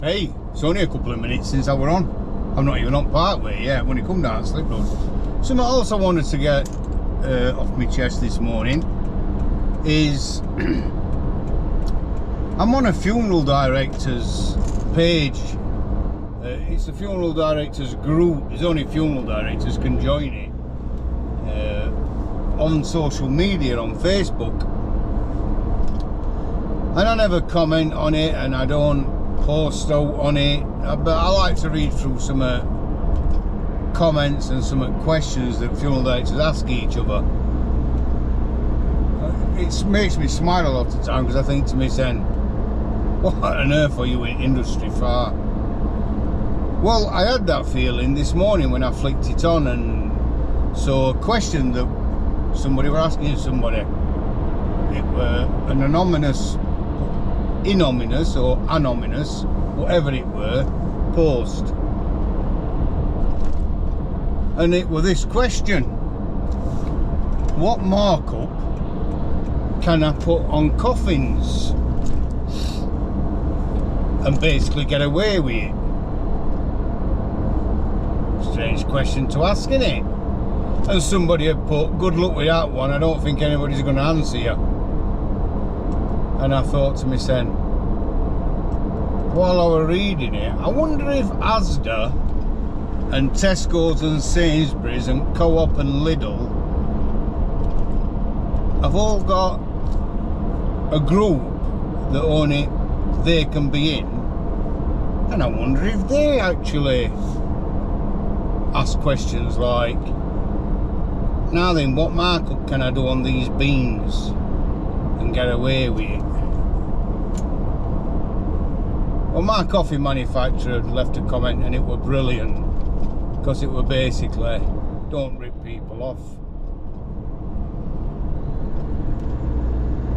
Hey, it's only a couple of minutes since I were on. I'm not even on Parkway yet when it come down Slip Road. Something else I wanted to get off my chest this morning is I'm on a funeral director's page. It's a funeral directors group. There's only funeral directors can join it on social media, on Facebook. And I never comment on it, and I don't post out on it, but I like to read through some comments and some questions that funeral directors ask each other. It makes me smile a lot of the time, because I think to myself, what on earth are you in industry for? Well, I had that feeling this morning when I flicked it on and saw a question that somebody were asking somebody. It were an anonymous or anonymous, whatever it were, post. And it were this question: what markup can I put on coffins and basically get away with it? Strange question to ask, innit? And somebody had put, good luck with that one, I don't think anybody's going to answer you. And I thought to myself, while I were reading it, I wonder if Asda and Tesco's and Sainsbury's and Co-op and Lidl have all got a group that only they can be in, and I wonder if they actually ask questions like, now then, what markup can I do on these beans and get away with it? Well, my coffee manufacturer left a comment, and it were brilliant, because it were basically, don't rip people off.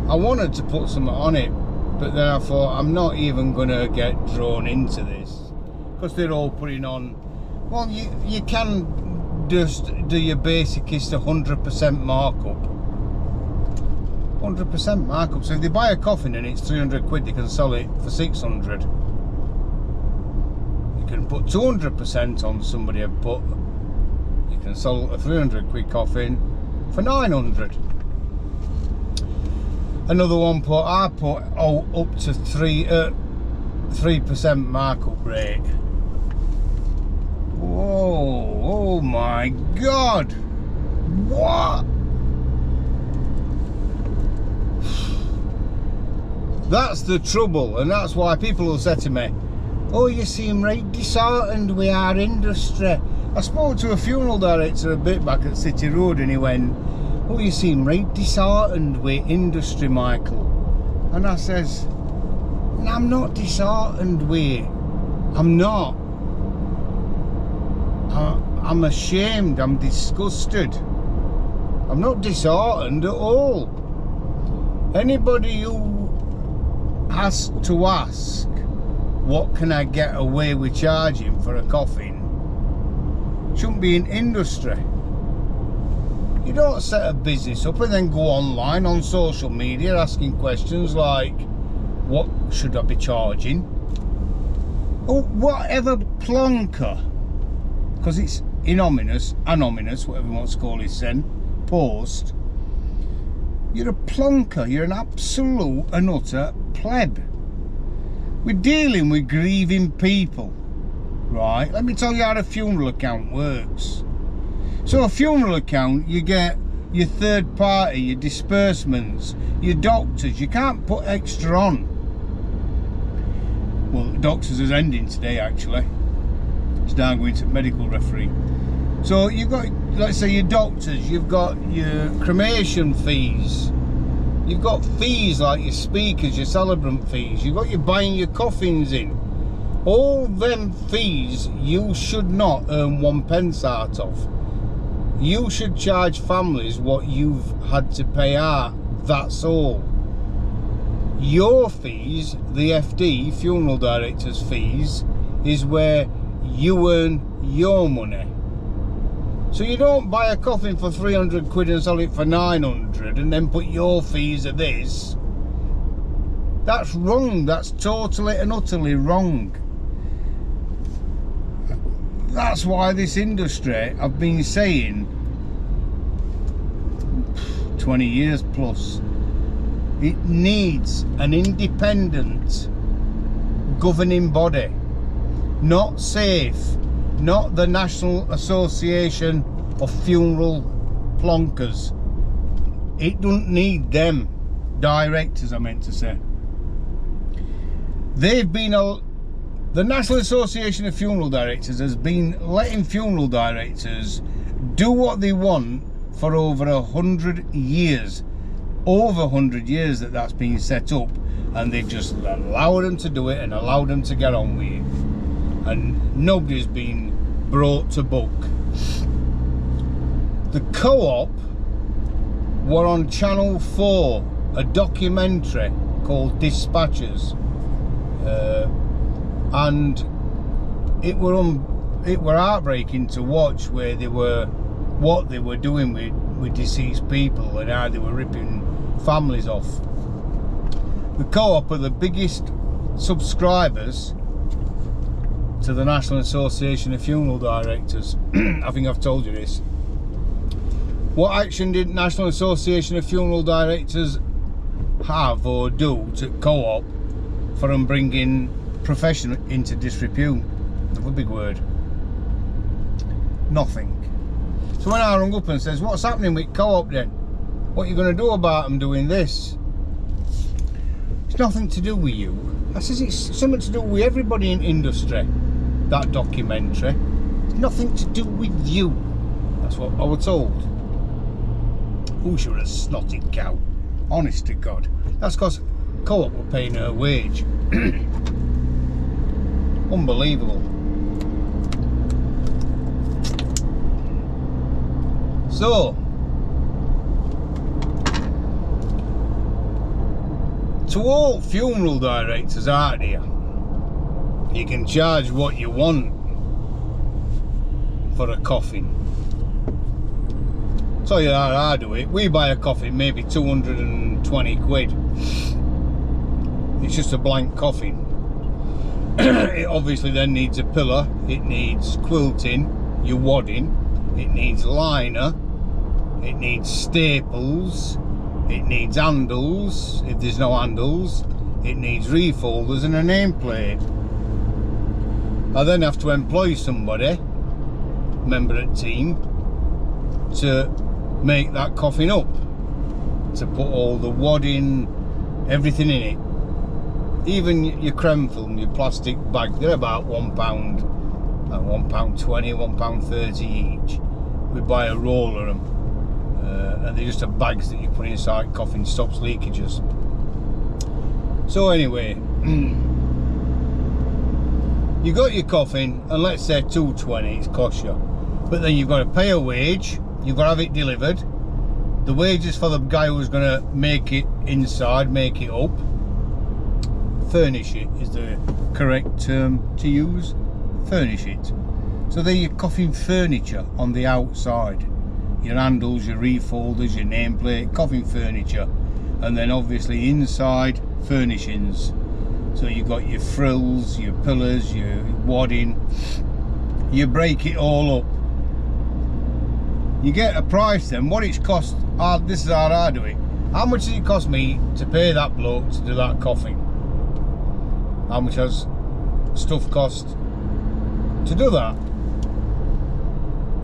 I wanted to put something on it, but then I thought, I'm not even going to get drawn into this, because they're all putting on, well, you can just do your basicest 100% markup. 100% markup. So if they buy a coffin and it's 300 quid, they can sell it for 600. You can put 200% on somebody and put, you can sell a 300 quid coffin for 900. Another one I put up to 3% markup rate. Whoa, oh my God, what? That's the trouble, and that's why people will say to me, oh, you seem right disheartened with our industry. I spoke to a funeral director a bit back at City Road, and he went, oh, you seem right disheartened with industry, Michael. And I says, no, I'm not disheartened with it. I'm not. I'm ashamed, I'm disgusted. I'm not disheartened at all. Anybody who has to ask, what can I get away with charging for a coffin, shouldn't be in industry. You don't set a business up and then go online on social media asking questions like, what should I be charging? Or whatever plonker, because it's anonymous, whatever you want to call it then, post. You're a plonker, you're an absolute and utter pleb. We're dealing with grieving people, right? Let me tell you how a funeral account works. So a funeral account, you get your third party, your disbursements, your doctors. You can't put extra on. Well, doctors is ending today, actually. It's now going to medical referee. So you've got, let's say, your doctors, you've got your cremation fees, you've got fees like your speakers, your celebrant fees, you've got your buying your coffins in. All them fees you should not earn 1 pence out of. You should charge families what you've had to pay out, that's all. Your fees, the FD, funeral director's fees, is where you earn your money. So you don't buy a coffin for 300 quid and sell it for 900 and then put your fees of this. That's wrong. That's totally and utterly wrong. that's why this industry, I've been saying 20 years plus, it needs an independent governing body. Not SAFE, not the National Association of Funeral Plonkers. It doesn't need them directors, I meant to say. They've been the National Association of Funeral Directors has been letting funeral directors do what they want for over 100 years. Over 100 years that's been set up, and they've just allowed them to do it and allowed them to get on with it. And nobody's been brought to book. The Co-op were on Channel 4, a documentary called Dispatches. And it were heartbreaking to watch where what they were doing with deceased people and how they were ripping families off. The Co-op are the biggest subscribers to the National Association of Funeral Directors. I think I've told you this. What action did National Association of Funeral Directors have or do to Co-op for them bringing profession into disrepute? Another big word. Nothing. So when I rung up and says, what's happening with Co-op then? What are you going to do about them doing this? It's nothing to do with you. I says it's something to do with everybody in industry. That documentary. It's nothing to do with you. That's what I was told. Oh, you're a snotty cow. Honest to God. That's because Co-op were paying her wage. Unbelievable. So, to all funeral directors out there, you can charge what you want for a coffin. Tell you how I do it. We buy a coffin, maybe 220 quid. It's just a blank coffin. It obviously then needs a pillar, it needs quilting, your wadding, it needs liner, it needs staples, it needs handles, if there's no handles, it needs refolders and a nameplate. I then have to employ somebody, member of the team, to make that coffin up, to put all the wadding, everything in it. Even your creme film, your plastic bag, they're about £1, £1.20, £1.30 each. We buy a roll of them, and they're just a bags that you put inside coffin, stops leakages. So anyway, you got your coffin, and let's say 220 it's cost you, but then you've got to pay a wage, you've got to have it delivered. The wages for the guy who's going to make it inside, make it up. Furnish it is the correct term to use. Furnish it. So they're your coffin furniture on the outside. Your handles, your refolders, your nameplate, coffin furniture. And then obviously inside, furnishings. So you've got your frills, your pillars, your wadding. You break it all up. You get a price then, what it's cost. This is how I do it. How much does it cost me to pay that bloke to do that coffin? How much has stuff cost to do that?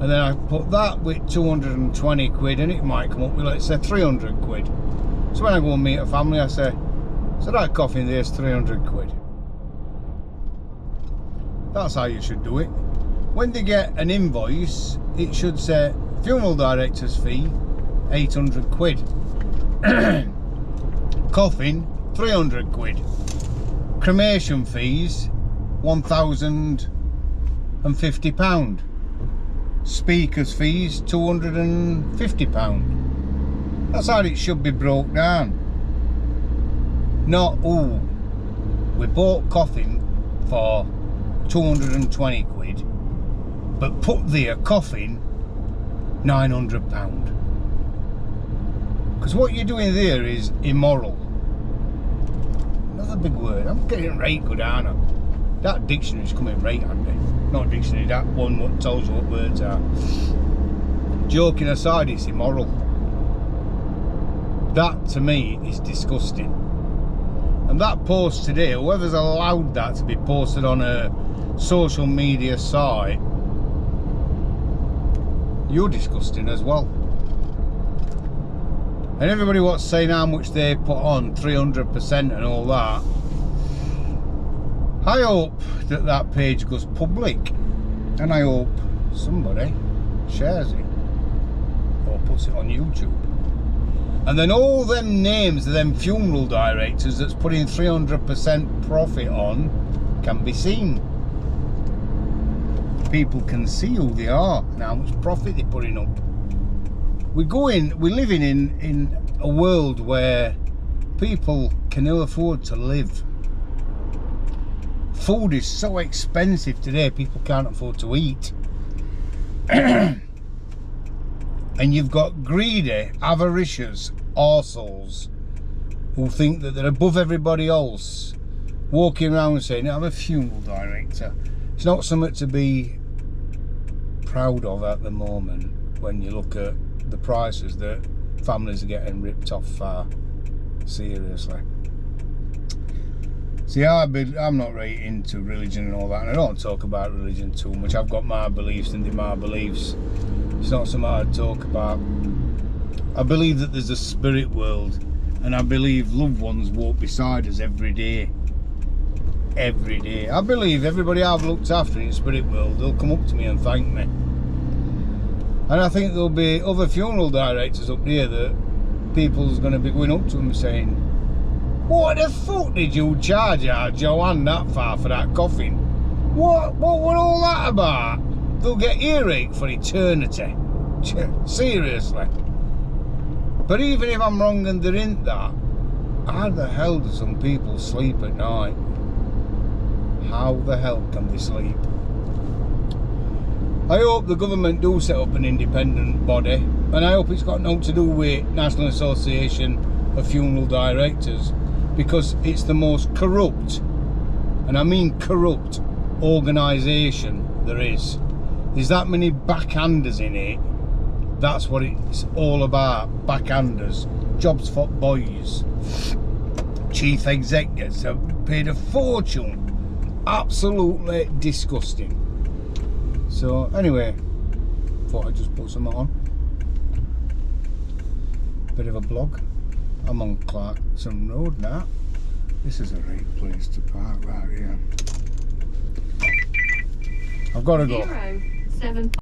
And then I put that with 220 quid and it might come up with, let's say, 300 quid. So when I go and meet a family, I say, so that coffin there's 300 quid. That's how you should do it. When they get an invoice, it should say funeral director's fee 800 quid. Coffin 300 quid. Cremation fees £1,050. Speakers fees £250. That's how it should be broke down. Not, oh, we bought coffin for 220 quid, but put there coffin £900. Because what you're doing there is immoral. Another big word. I'm getting right good, aren't I? That dictionary's coming right handy. Not dictionary, that one what tells you what words are. Joking aside, it's immoral. That to me is disgusting. And that post today, whoever's allowed that to be posted on a social media site, you're disgusting as well. And everybody what's saying how much they put on, 300% and all that, I hope that that page goes public, and I hope somebody shares it or puts it on YouTube. And then all them names of them funeral directors that's putting 300% profit on can be seen. People can see who they are and how much profit they're putting up. We're living in a world where people can ill afford to live. Food is so expensive today, people can't afford to eat. And you've got greedy, avaricious arseholes who think that they're above everybody else, walking around saying, I'm a funeral director. It's not something to be proud of at the moment when you look at the prices that families are getting ripped off for. Seriously. See, I'm not really into religion and all that, and I don't talk about religion too much. I've got my beliefs and they're my beliefs. It's not something I talk about. I believe that there's a spirit world, and I believe loved ones walk beside us every day. Every day. I believe everybody I've looked after in the spirit world, they'll come up to me and thank me. And I think there'll be other funeral directors up there that people's going to be going up to them saying, what the fuck did you charge our Joanne that far for that coffin? What were all that about? They'll get earache for eternity. Seriously. But even if I'm wrong and there ain't that, how the hell do some people sleep at night? How the hell can they sleep? I hope the government do set up an independent body, and I hope it's got nothing to do with National Association of Funeral Directors, because it's the most corrupt, and I mean corrupt, organisation there is. There's that many backhanders in it. That's what it's all about, backhanders, jobs for boys. Chief executives have paid a fortune. Absolutely disgusting. So anyway, thought I'd just put something on. Bit of a blog. I'm on Clarkson Road now. This is a right place to park right here. I've got to go. 0, 7